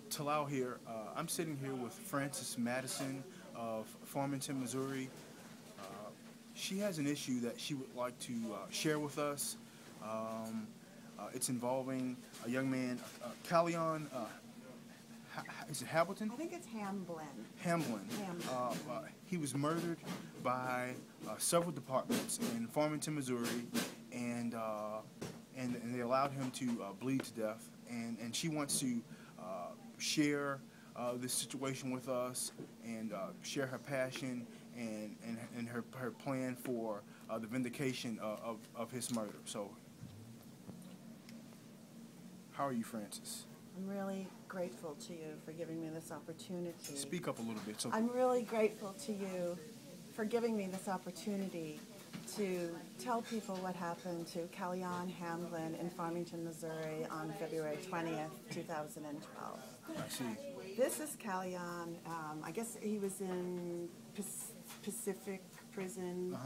Talal here. I'm sitting here with Frances Madeson of Farmington, Missouri. She has an issue that she would like to share with us. It's involving a young man, Callion, is it Hamilton? I think it's Hamblin. Hamblin. He was murdered by several departments in Farmington, Missouri, and they allowed him to bleed to death. And she wants to share this situation with us and share her passion and her plan for the vindication of his murder. So, how are you, Frances? I'm really grateful to you for giving me this opportunity. Speak up a little bit. So I'm really grateful to you for giving me this opportunity to tell people what happened to Callion Hamblin in Farmington, Missouri on February 20th, 2012. I see. This is Callion. I guess he was in Pacific Prison.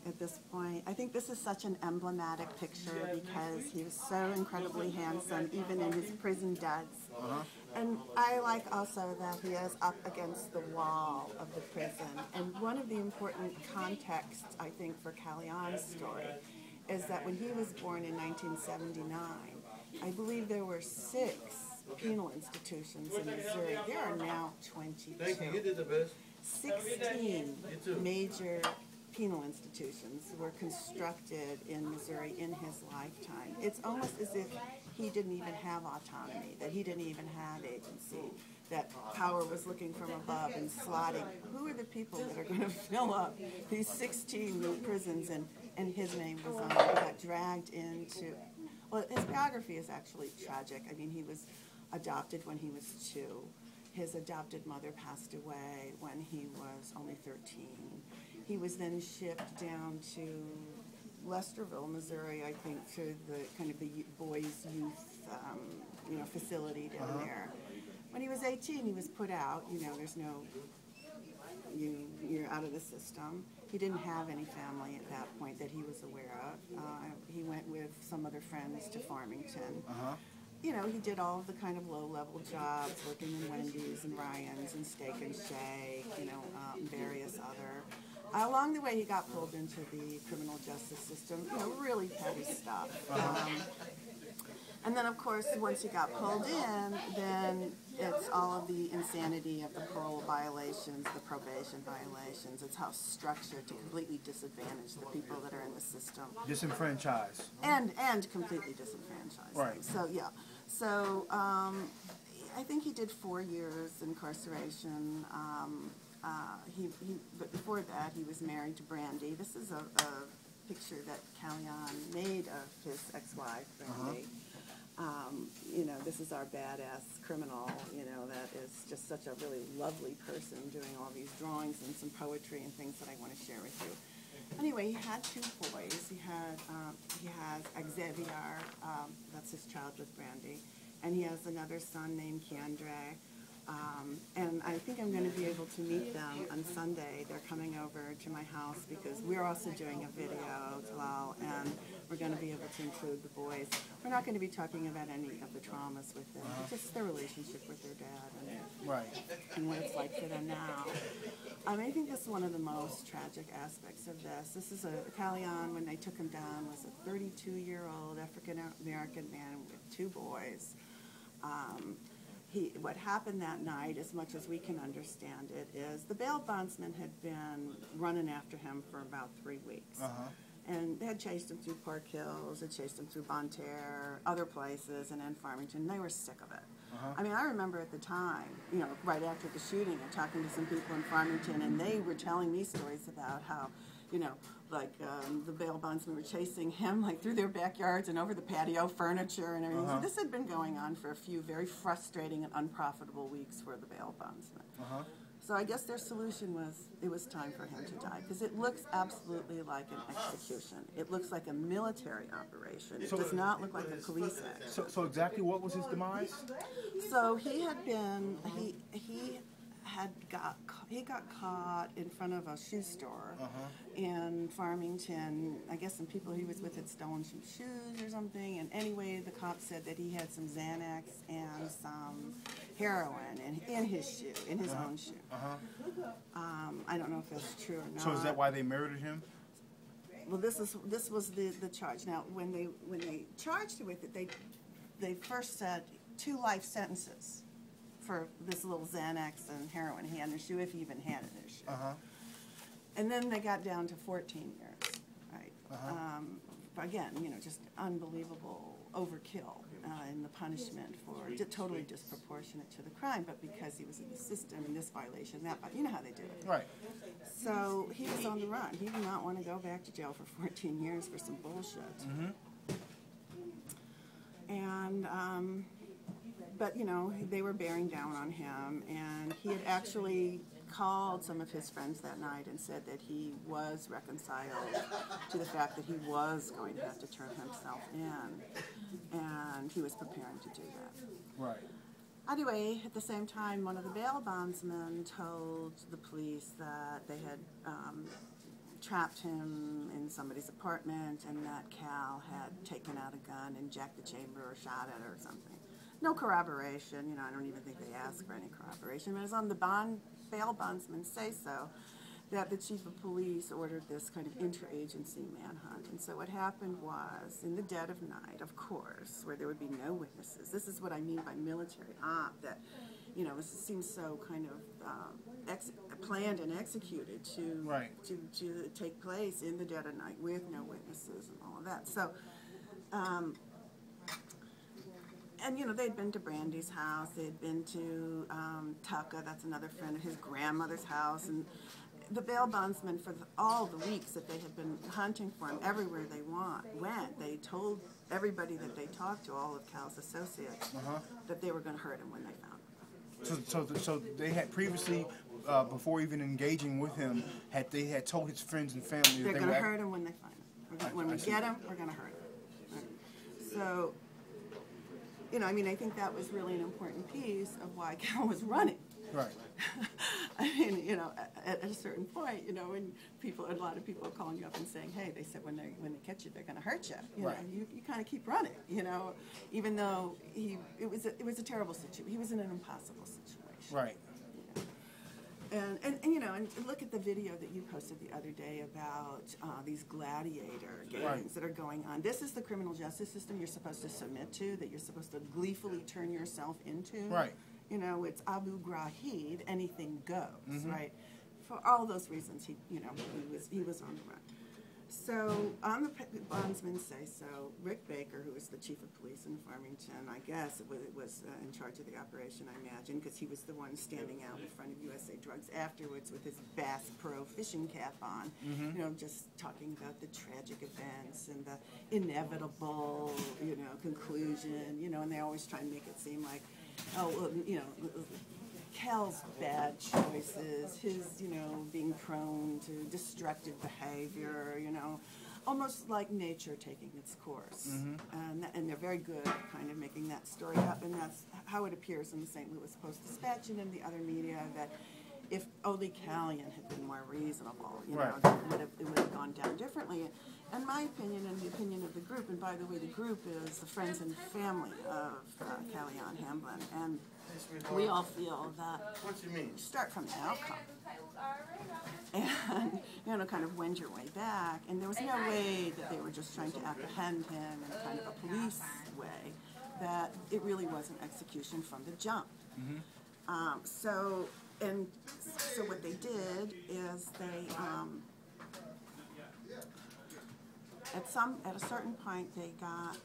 At this point. I think this is such an emblematic picture because he was so incredibly handsome, even in his prison duds. And I like also that he is up against the wall of the prison. And one of the important contexts, I think, for Callion's story is that when he was born in 1979, I believe there were 6 penal institutions in Missouri. There are now 22. 16 major penal institutions were constructed in Missouri in his lifetime. It's almost as if he didn't even have autonomy, that he didn't even have agency, that power was looking from above and slotting. Who are the people that are going to fill up these 16 new prisons? And his name was on it. He got dragged into, well, his biography is actually tragic. I mean, he was adopted when he was 2. His adopted mother passed away when he was only 13. He was then shipped down to Lesterville, Missouri, I think, to the kind of the boys' youth, facility down there. When he was 18, he was put out. There's no, you're out of the system. He didn't have any family at that point that he was aware of. He went with some other friends to Farmington. He did all of the kind of low-level jobs, working in Wendy's and Ryan's and Steak and Shake, various other. Along the way, he got pulled into the criminal justice system, really petty stuff. And then, of course, once he got pulled in, then it's all of the insanity of the parole violations, the probation violations. It's how it's structured to completely disadvantage the people that are in the system. Disenfranchised. And completely disenfranchised. Right. So, yeah. So, I think he did 4 years incarceration. But before that, he was married to Brandy. This is a picture that Callion made of his ex-wife, Brandy. This is our badass criminal, that is just such a really lovely person doing all these drawings and some poetry and things that I want to share with you. Anyway, he had 2 boys. He has Xavier, that's his child with Brandy, and he has another son named Keandre. And I think I'm going to be able to meet them on Sunday. They're coming over to my house because we're also doing a video, Talal, and we're going to be able to include the boys. We're not going to be talking about any of the traumas with them, just their relationship with their dad and what it's like for them now. I think this is one of the most tragic aspects of this. This is Callion, when they took him down, was a 32-year-old African-American man with 2 boys. What happened that night, as much as we can understand it, is the bail bondsman had been running after him for about 3 weeks. And they had chased him through Park Hills, had chased him through Bonne Terre, other places, and in Farmington. They were sick of it. I remember at the time, right after the shooting, and talking to some people in Farmington, and they were telling me stories about how, the bail bondsmen were chasing him through their backyards and over the patio furniture and everything. So this had been going on for a few very frustrating and unprofitable weeks for the bail bondsmen. So I guess their solution was it was time for him to die because it looks absolutely like an execution. It looks like a military operation. It does not look like a police action. So exactly what was his demise? So he had been he got caught in front of a shoe store in Farmington. I guess some people he was with had stolen some shoes or something. And anyway, the cop said that he had some Xanax and some heroin in his shoe, in his own shoe. I don't know if that's true or not. So is that why they murdered him? Well, this was the charge. Now, when they charged him with it, they first said 2 life sentences for this little Xanax and heroin he had in his shoe, if he even had it in his shoe. And then they got down to 14 years, right? Again, just unbelievable overkill in the punishment for totally disproportionate to the crime, but because he was in the system and this violation, that, you know how they do it. Right. So he was on the run. He did not want to go back to jail for 14 years for some bullshit. And, but, they were bearing down on him, and he had actually called some of his friends that night and said that he was reconciled to the fact that he was going to have to turn himself in, and he was preparing to do that. Right. Anyway, at the same time, one of the bail bondsmen told the police that they had trapped him in somebody's apartment and that Cal had taken out a gun and jacked the chamber or shot it or something. No corroboration, I don't even think they asked for any corroboration. But it was on the bail bondsman say-so that the chief of police ordered this kind of interagency manhunt. And so what happened was, in the dead of night, of course, where there would be no witnesses. This is what I mean by military op, that, it seems so kind of planned and executed to take place in the dead of night with no witnesses and all of that. So, and, they'd been to Brandy's house, they'd been to Tucka, that's another friend of his grandmother's house, and the bail bondsmen, for all the weeks that they had been hunting for him everywhere they went, they told everybody that they talked to, all of Cal's associates, that they were going to hurt him when they found him. So they had previously, before even engaging with him, they had told his friends and family they're that going to hurt him when they find him. When we get him, we're going to hurt him. So, I think that was really an important piece of why Cal was running. Right. I mean, at a certain point, when a lot of people are calling you up and saying, hey, they said when they catch you, they're going to hurt you. You kind of keep running, even though it was a terrible situation. He was in an impossible situation. Right. And look at the video that you posted the other day about these gladiator games that are going on. This is the criminal justice system you're supposed to submit to, that you're supposed to gleefully turn yourself into. Right. It's Abu Ghraib, anything goes, right? For all those reasons, he was on the run. So, on the bondsman say-so, Rick Baker, who was the chief of police in Farmington, I guess was in charge of the operation, I imagine, because he was the one standing out in front of USA Drugs afterwards with his Bass Pro fishing cap on, just talking about the tragic events and the inevitable, conclusion, and they always try and make it seem like, Cal's bad choices, his, being prone to destructive behavior, almost like nature taking its course. And they're very good at kind of making that story up, and that's how it appears in the St. Louis Post-Dispatch and in the other media, that if only Callion had been more reasonable, it would have gone down differently. In my opinion, and the opinion of the group, and by the way, the group is the friends and family of Callion Hamblin, and we all feel that you start from the outcome and, kind of wend your way back, and there was no way that they were just trying to apprehend him in kind of a police way, that it really was an execution from the jump. So what they did is they, at a certain point, they got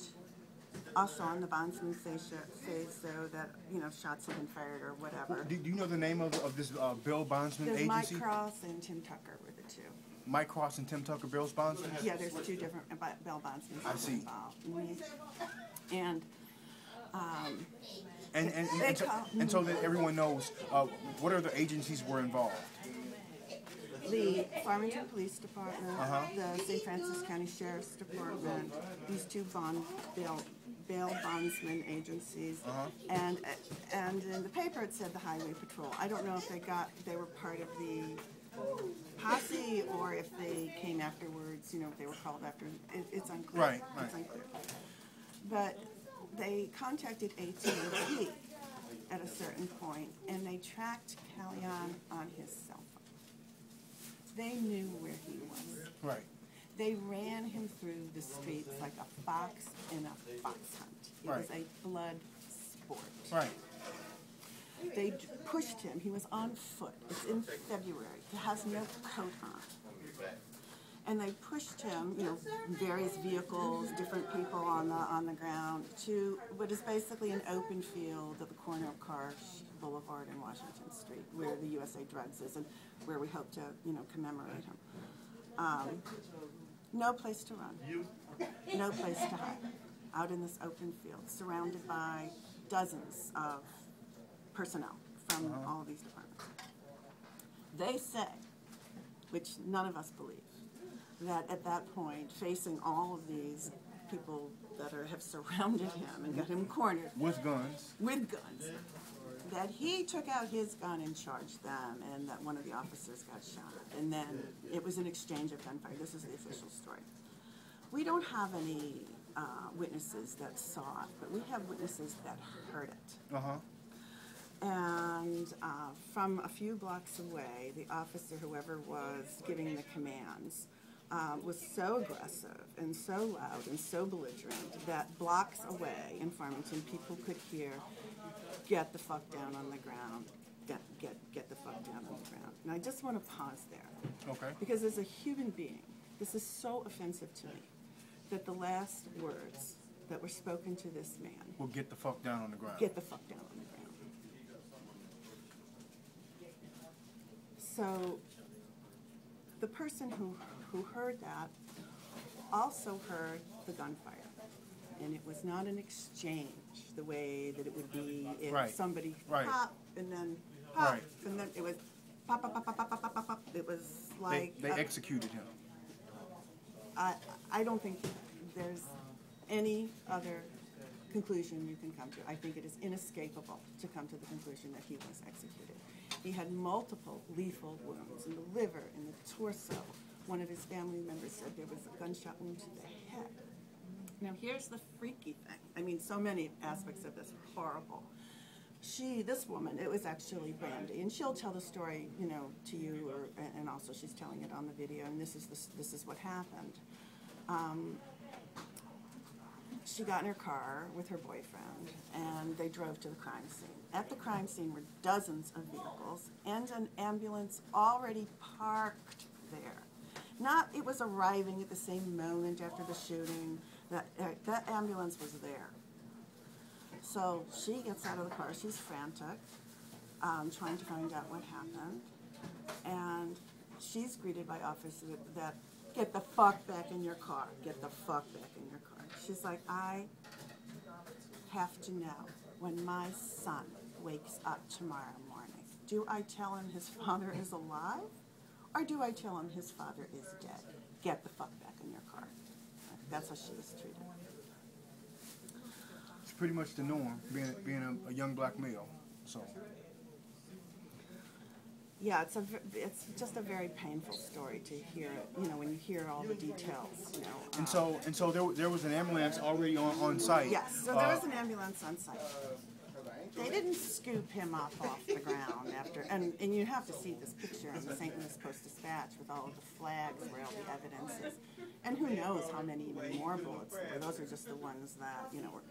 also on the bondsman say so that shots had been fired or whatever. Do you know the name of this bail bondsman there's agency? Mike Cross and Tim Tucker were the two. Mike Cross and Tim Tucker bail bondsmen? Yeah, there's 2 different bail bondsmen involved. And so that everyone knows, what other agencies were involved? The Farmington Police Department, the St. Francis County Sheriff's Department, these 2 bail bail bondsman agencies, and in the paper it said the Highway Patrol. I don't know if they were part of the posse or if they came afterwards. You know, if they were called after. It's unclear. Right. It's unclear. But they contacted AT&T at a certain point, and they tracked Callion on his cell phone. They knew where he was. Right. They ran him through the streets like a fox in a fox hunt. It was a blood sport. Right. They pushed him. He was on foot. It's in February. He has no coat on. And they pushed him, you know, various vehicles, different people on the ground, to what is basically an open field at the corner of Karsh Boulevard and Washington Street, where the USA Drugs is, and where we hope to, you know, commemorate him. No place to run, no place to hide, out in this open field, surrounded by dozens of personnel from all of these departments. They say, which none of us believe, that at that point, facing all of these people that have surrounded him and got him cornered with guns, that he took out his gun and charged them, and that one of the officers got shot. And then it was an exchange of gunfire. This is the official story. We don't have any witnesses that saw it, but we have witnesses that heard it. And from a few blocks away, the officer, whoever was giving the commands, was so aggressive and so loud and so belligerent that blocks away in Farmington, people could hear, "Get the fuck down on the ground, get the fuck down on the ground." And I just want to pause there. Okay. Because as a human being, this is so offensive to me that the last words that were spoken to this man Well, get the fuck down on the ground. Get the fuck down on the ground. So the person who heard that also heard the gunfire. And it was not an exchange the way that it would be if somebody popped and then popped and then it was pop, pop, pop, pop, pop, pop, pop, pop. It was like... They executed him. I don't think there's any other conclusion you can come to. I think it is inescapable to come to the conclusion that he was executed. He had multiple lethal wounds in the liver, in the torso. One of his family members said there was a gunshot wound to the head. Now here's the freaky thing. I mean, so many aspects of this are horrible. This woman, it was actually Brandy, and she'll tell the story, you know, to you, and also she's telling it on the video, and this is what happened. She got in her car with her boyfriend, and they drove to the crime scene. At the crime scene were dozens of vehicles and an ambulance already parked there. It was arriving at the same moment after the shooting. That ambulance was there. So she gets out of the car. She's frantic, trying to find out what happened. And she's greeted by officers that, "Get the fuck back in your car. Get the fuck back in your car." She's like, "I have to know when my son wakes up tomorrow morning. Do I tell him his father is alive? Or do I tell him his father is dead? Get the fuck back in your car." That's how she was treated. It's pretty much the norm, being a young black male. So. Yeah, it's just a very painful story to hear. You know, when you hear all the details. You know. And so there was an ambulance already on site. Yes. So there was an ambulance on site. They didn't scoop him off the ground after, and you have to see this picture in the St. Louis Post-Dispatch with all of the flags where all the evidence is, and who knows how many even more bullets there were. Those are just the ones that, you know, were.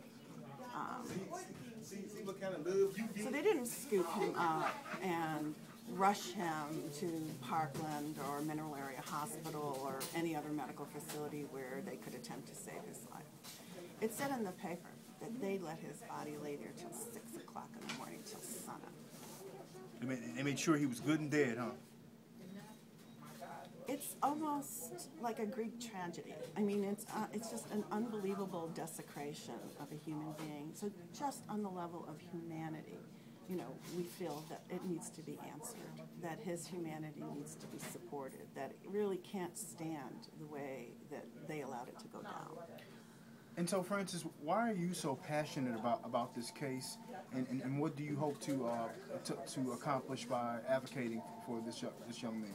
So they didn't scoop him up and rush him to Parkland or Mineral Area Hospital or any other medical facility where they could attempt to save his life. It said in the paper that they let his body lay there till 6 o'clock in the morning, till sunup. They made sure he was good and dead, huh? It's almost like a Greek tragedy. I mean, it's just an unbelievable desecration of a human being. So just on the level of humanity, you know, we feel that it needs to be answered, that his humanity needs to be supported, that it really can't stand the way that they allowed it to go down. And so, Frances, why are you so passionate about this case, and what do you hope to accomplish by advocating for this young man?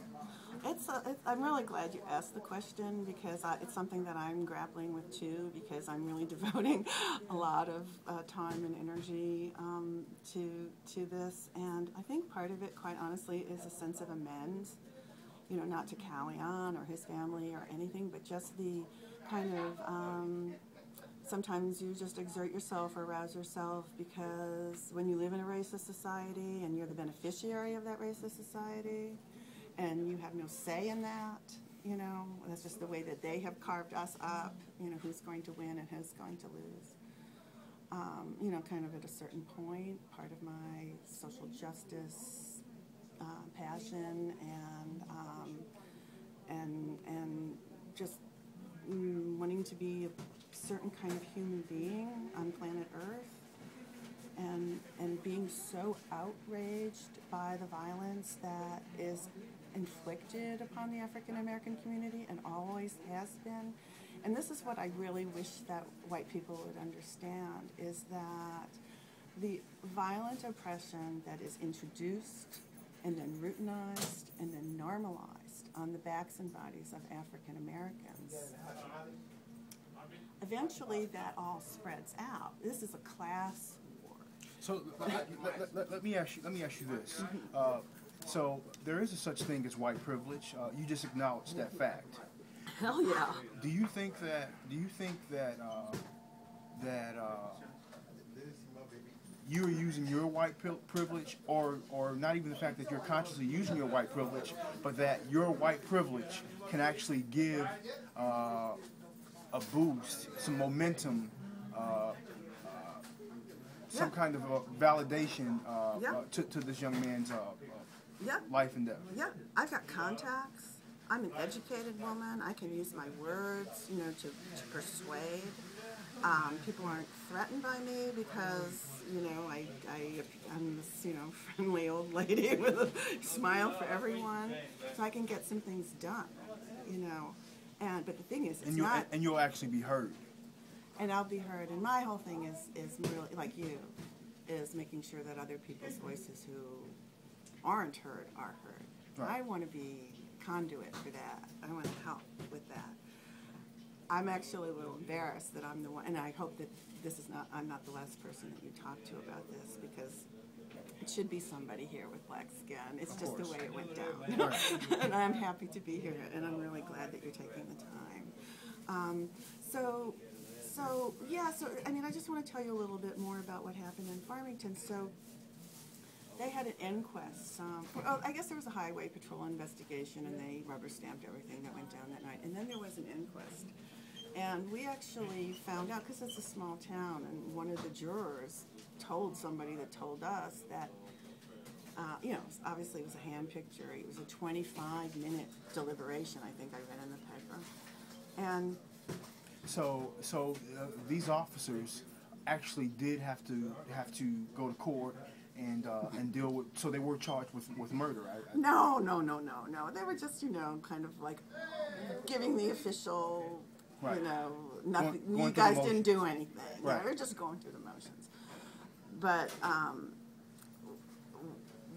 I'm really glad you asked the question, because it's something that I'm grappling with too, because I'm really devoting a lot of time and energy to this, and I think part of it, quite honestly, is a sense of amends. You know, not to Callion or his family or anything, but just the kind of sometimes you just exert yourself or arouse yourself, because when you live in a racist society and you're the beneficiary of that racist society and you have no say in that, you know, that's just the way that they have carved us up, you know, who's going to win and who's going to lose. You know, kind of at a certain point, part of my social justice passion and just wanting to be a certain kind of human being on planet Earth, and being so outraged by the violence that is inflicted upon the African American community and always has been. And this is what I really wish that white people would understand, is that the violent oppression that is introduced and then routinized and then normalized on the backs and bodies of African Americans, eventually that all spreads out. This is a class war. So let me ask you this. So there is a such thing as white privilege. You just acknowledged that fact. Hell yeah. Do you think that you are using your white privilege, or not even the fact that you're consciously using your white privilege, but that your white privilege can actually give a boost, some momentum, some kind of validation to this young man's life and death? Yeah, I've got contacts. I'm an educated woman. I can use my words, you know, to persuade. People aren't threatened by me because, you know, I'm this, you know, friendly old lady with a smile for everyone. So I can get some things done, you know. But the thing is, and you'll actually be heard. And I'll be heard. And my whole thing is really, like you, is making sure that other people's voices who aren't heard are heard. Right. I want to be conduit for that. I want to help with that. I'm actually a little embarrassed that I'm the one, and I hope that I'm not the last person that you talk to about this, because it should be somebody here with black skin. It's just the way it went down. And I'm happy to be here, and I'm really glad that you're taking the time. So I mean, I just want to tell you a little bit more about what happened in Farmington. So they had an inquest. I guess there was a highway patrol investigation, and they rubber-stamped everything that went down that night. And then there was an inquest. And we actually found out, because it's a small town, and one of the jurors told somebody that told us that, you know, obviously it was a hand-picked jury. It was a 25-minute deliberation, I think I read in the paper. And so these officers actually did have to go to court and deal with. So they were charged with murder. No. They were just, you know, kind of like giving the official, right. You know, nothing. Going you guys didn't do anything. Right. Yeah, they're just going through the motions. But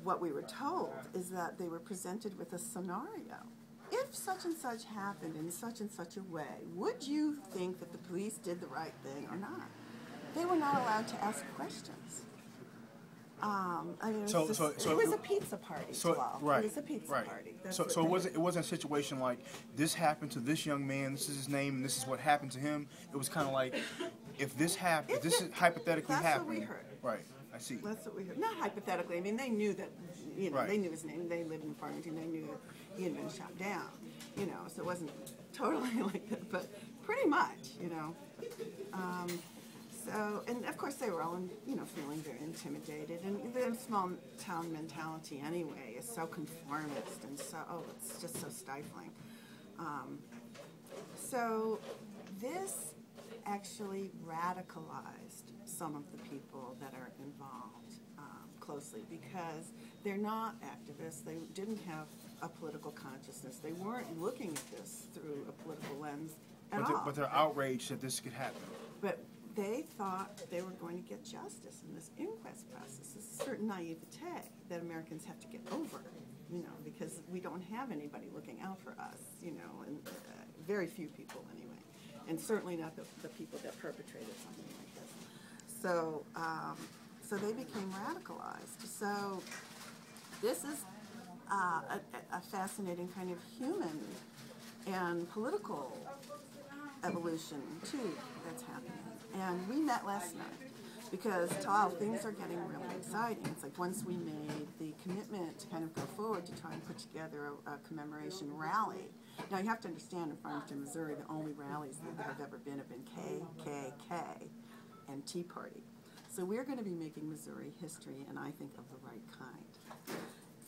what we were told is that they were presented with a scenario. If such and such happened in such and such a way, would you think that the police did the right thing or not? They were not allowed to ask questions. I mean, it was a pizza party. Right. It was a pizza party. So it wasn't a situation like this happened to this young man. This is his name, and this is what happened to him. It was kind of like, if this happened, if this is hypothetically happening. That's what we heard. Right. I see. That's what we heard. Not hypothetically. I mean, they knew that. You know, right. They knew his name. They lived in Farmington. They knew that he had been shot down. You know, so it wasn't totally like that, but pretty much. You know. So, and of course they were all, you know, feeling very intimidated. And the small town mentality anyway is so conformist and so, it's just so stifling. So this actually radicalized some of the people that are involved closely, because they're not activists. They didn't have a political consciousness. They weren't looking at this through a political lens at all. But they're outraged that this could happen. But they thought they were going to get justice in this inquest process. It's a certain naivete that Americans have to get over, because we don't have anybody looking out for us, and very few people anyway, and certainly not the people that perpetrated something like this. So, so they became radicalized. So this is a fascinating kind of human and political evolution too that's happening. And we met last night because, Tal, things are getting really exciting. It's like once we made the commitment to kind of go forward to try and put together a commemoration rally. Now you have to understand, in Farmington, Missouri, the only rallies that have ever been have been KKK and Tea Party. So we're going to be making Missouri history, and I think of the right kind.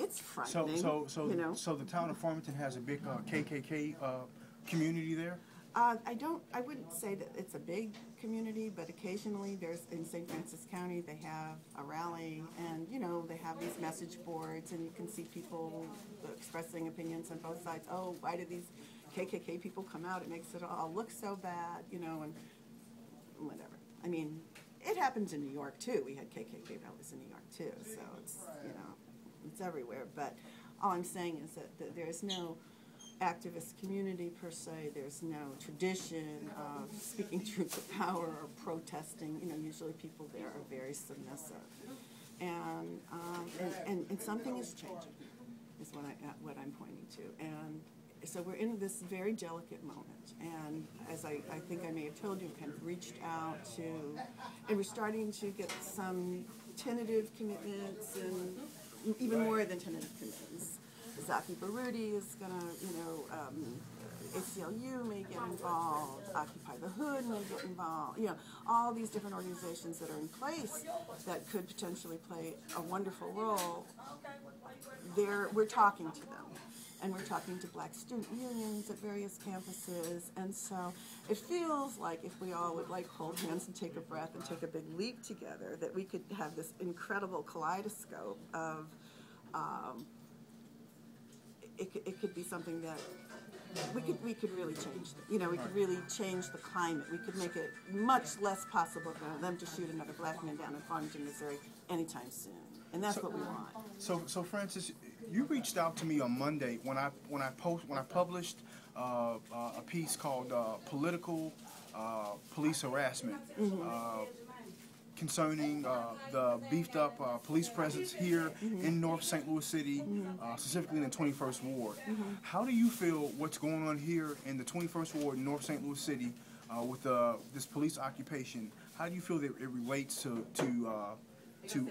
It's frightening. So the town of Farmington has a big KKK community there? I wouldn't say that it's a big community, but occasionally in St. Francis County, they have a rally, and, they have these message boards, and you can see people expressing opinions on both sides. Oh, why did these KKK people come out? It makes it all look so bad, and whatever. I mean, it happens in New York, too. We had KKK rallies in New York, too, so it's, it's everywhere. But all I'm saying is that there's no activist community per se. There's no tradition of speaking truth to power or protesting. Usually people there are very submissive, and something is changing, is what I'm pointing to. And so we're in this very delicate moment. And as I think I may have told you, we kind of reached out to, and we're starting to get some tentative commitments, and even more than tentative commitments. Zaki Baruti is going to, ACLU may get involved, Occupy the Hood may get involved, all these different organizations that are in place that could potentially play a wonderful role. We're talking to them, and we're talking to black student unions at various campuses, and so it feels like if we all would hold hands and take a breath and take a big leap together, that we could have this incredible kaleidoscope of it could be something that we could really change. We could really change the climate. We could make it much less possible for them to shoot another black man down in Farmington, Missouri, anytime soon. And that's what we want. So Frances, you reached out to me on Monday when I published a piece called "Political Police Harassment." Concerning the beefed-up police presence here in North St. Louis City, specifically in the 21st Ward. How do you feel what's going on here in the 21st Ward in North St. Louis City with this police occupation? How do you feel that it relates to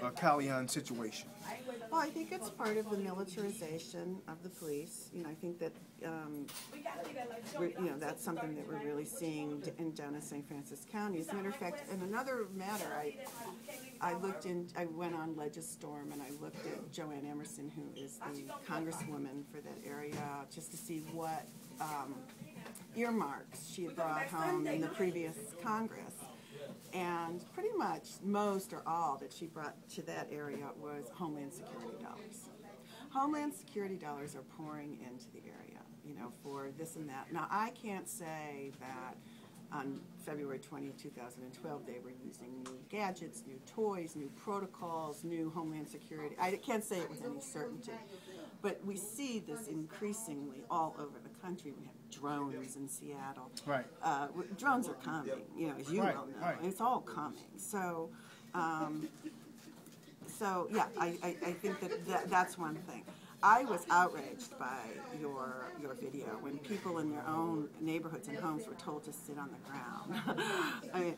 a Callion situation? Well, I think it's part of the militarization of the police. I think that that's something that we're really seeing down in St. Francis County. As a matter of fact, in another matter, I went on Legistorm, and I looked at Joanne Emerson, who is the congresswoman for that area, just to see what earmarks she had brought home in the previous Congress. And pretty much most or all that she brought to that area was Homeland Security dollars. Homeland Security dollars are pouring into the area, for this and that. Now, I can't say that on February 20, 2012, they were using new gadgets, new toys, new protocols, new Homeland Security. I can't say it with any certainty. But we see this increasingly all over the country. We have drones in Seattle. Right. Drones are coming, as you well know. Right. It's all coming. So, yeah, I think that's one thing. I was outraged by your video when people in their own neighborhoods and homes were told to sit on the ground. I mean,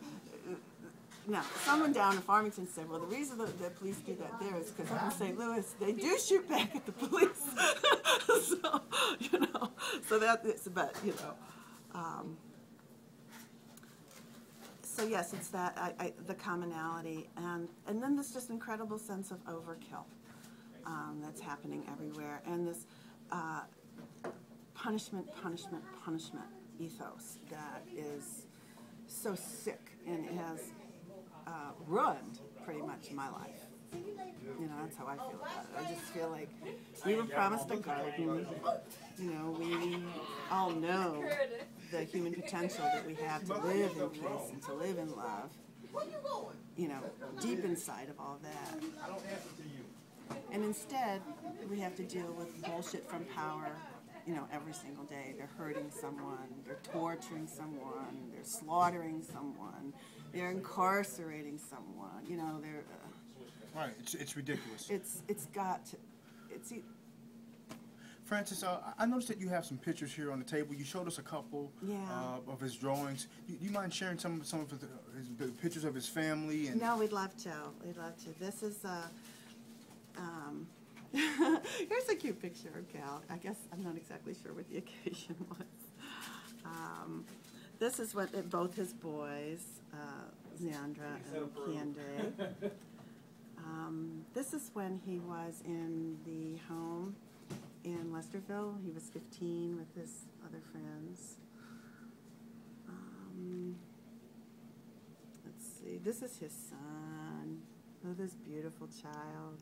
now, someone down in Farmington said, well, the reason that the police do that there is because up in St. Louis, they do shoot back at the police. So that is, but, so yes, it's that, the commonality, and then this just incredible sense of overkill that's happening everywhere, and this punishment ethos that is so sick, and it has ruined pretty much my life. You know, that's how I feel about it. I just feel like we were promised a garden. You know, we all know the human potential that we have to live in peace and to live in love. You know, deep inside of all that. And instead, we have to deal with bullshit from power, you know, every single day. They're hurting someone, they're torturing someone, they're slaughtering someone, they're incarcerating someone, you know, they're... Right, it's ridiculous. It's got to... Frances, I noticed that you have some pictures here on the table. You showed us a couple of his drawings. You mind sharing some of the pictures of his family? And No, we'd love to. We'd love to. This is here's a cute picture of Cal. I guess I'm not exactly sure what the occasion was. This is what both his boys, Xandra and Kiande. This is when he was in the home in Lesterville. He was 15 with his other friends. Let's see. This is his son. Oh, this beautiful child.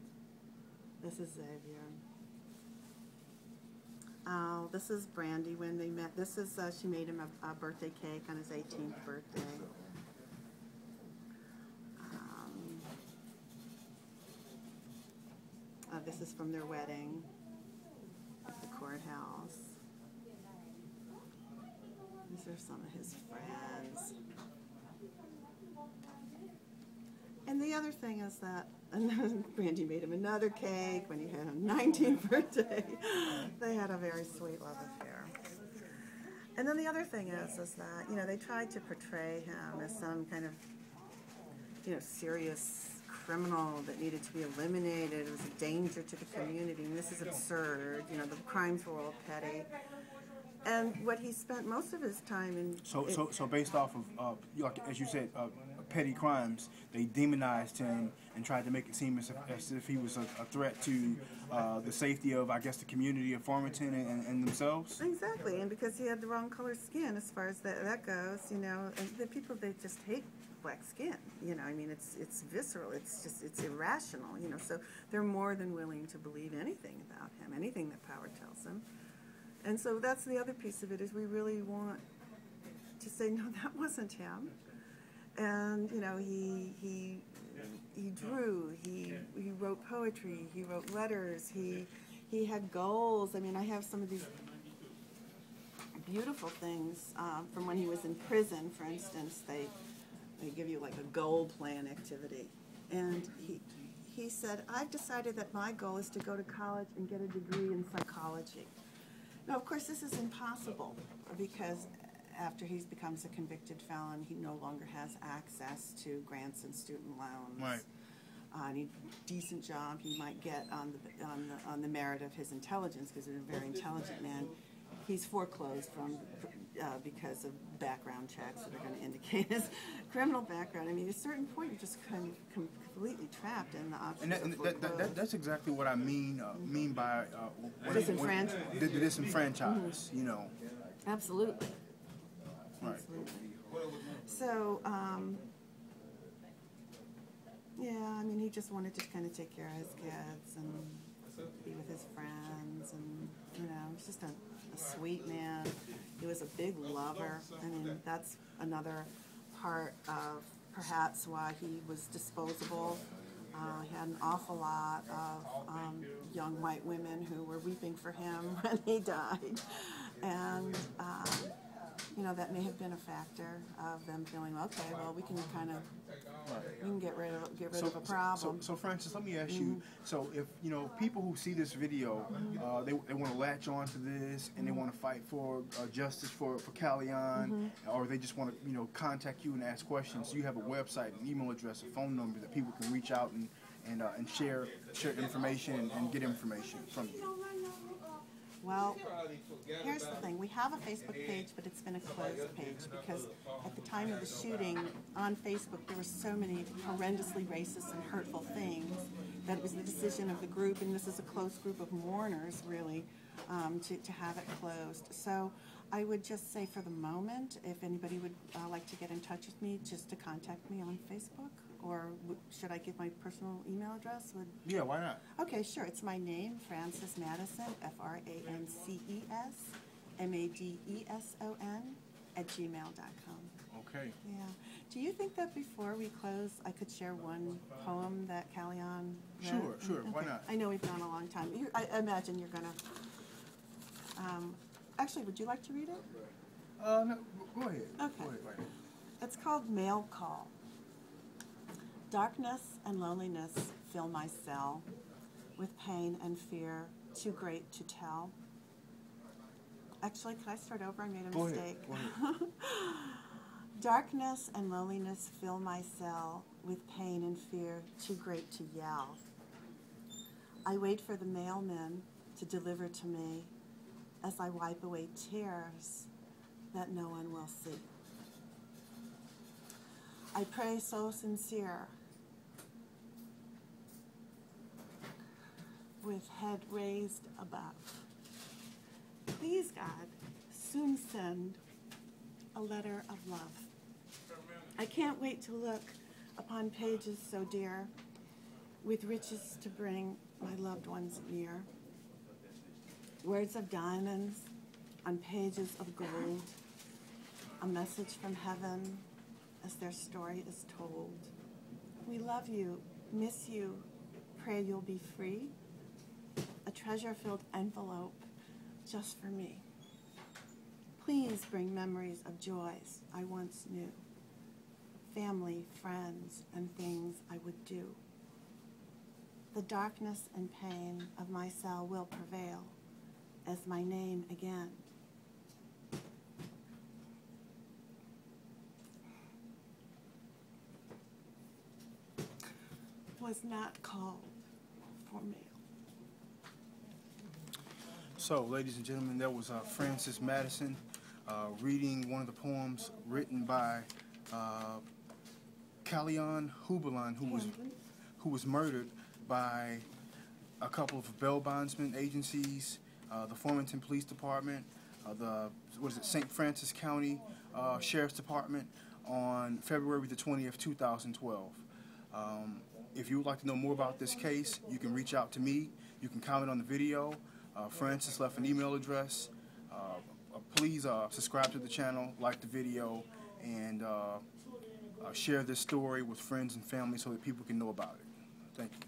This is Xavier. Oh, this is Brandy when they met. This is, she made him a birthday cake on his 18th birthday. This is from their wedding at the courthouse. These are some of his friends. And the other thing is that Brandy made him another cake when he had his 19th birthday. They had a very sweet love affair. And then the other thing is that, you know, they tried to portray him as some kind of, you know, serious criminal that needed to be eliminated. It was a danger to the community, and this is absurd. You know, the crimes were all petty. And what he spent most of his time in... So based off of, like, as you said, petty crimes, they demonized him and tried to make it seem as if he was a threat to the safety of, I guess, the community of Farmington and themselves? Exactly, and because he had the wrong color skin as far as that goes, you know, and the people, they just hate black skin, you know, I mean, it's visceral, it's irrational, you know, so they're more than willing to believe anything about him, anything that power tells them. And so that's the other piece of it, is we really want to say, no, that wasn't him. And, you know, he drew, he wrote poetry, he wrote letters, he had goals. I mean, I have some of these beautiful things from when he was in prison. For instance, they give you like a goal plan activity. And he said, I've decided that my goal is to go to college and get a degree in psychology. Now, of course, this is impossible because after he becomes a convicted felon, he no longer has access to grants and student loans. Right. Any decent job he might get on the merit of his intelligence, because he's a very intelligent man. He's foreclosed from because of background checks that are going to indicate his criminal background. I mean, at a certain point, you're just kind of completely trapped in the options. And that's exactly what I mean by disenfranchised. The disenfranchised, you know. Absolutely. Right. Absolutely. So, yeah, I mean, he just wanted to kind of take care of his kids and be with his friends, and, you know, he's just a sweet man. He was a big lover. I mean, that's another part of perhaps why he was disposable. He had an awful lot of young white women who were weeping for him when he died. And, you know, that may have been a factor of them feeling, okay, well, we can kind of, we can get rid of a problem. So Frances, let me ask you, so if, you know, people who see this video, they want to latch on to this and they want to fight for justice for Callion, or they just want to, you know, contact you and ask questions, so you have a website, an email address, a phone number that people can reach out and share information and get information from you. Well, here's the thing. We have a Facebook page, but it's been a closed page because at the time of the shooting on Facebook, there were so many horrendously racist and hurtful things that it was the decision of the group, and this is a close group of mourners, really, to have it closed. So I would just say for the moment, if anybody would like to get in touch with me, just to contact me on Facebook or should I give my personal email address? Yeah, why not? Okay, sure. It's my name, Frances Madeson, FranceSMadeson @gmail.com. Okay. Yeah. Do you think that before we close, I could share one poem that Callion wrote? Sure. Why not? I know we've gone a long time. I imagine you're going to... actually, would you like to read it? No, go ahead. Okay. Go ahead. It's called Mail Call. Darkness and loneliness fill my cell with pain and fear too great to tell. Actually, could I start over? I made a mistake. Go ahead. Darkness and loneliness fill my cell with pain and fear too great to yell. I wait for the mailman to deliver to me as I wipe away tears that no one will see. I pray so sincere, with head raised above. Please, God, soon send a letter of love. I can't wait to look upon pages so dear, with riches to bring my loved ones near. Words of diamonds on pages of gold, a message from heaven as their story is told. We love you, miss you, pray you'll be free. A treasure-filled envelope just for me. Please bring memories of joys I once knew, family, friends, and things I would do. The darkness and pain of my cell will prevail as my name again. Was not called for mail. So, ladies and gentlemen, that was Frances Madeson reading one of the poems written by Callion Hamblin, who was murdered by a couple of bail bondsman agencies, the Farmington Police Department, St. Francis County Sheriff's Department on February the 20th, 2012. If you would like to know more about this case, you can reach out to me. You can comment on the video. Frances left an email address. Please subscribe to the channel, like the video, and share this story with friends and family so that people can know about it. Thank you.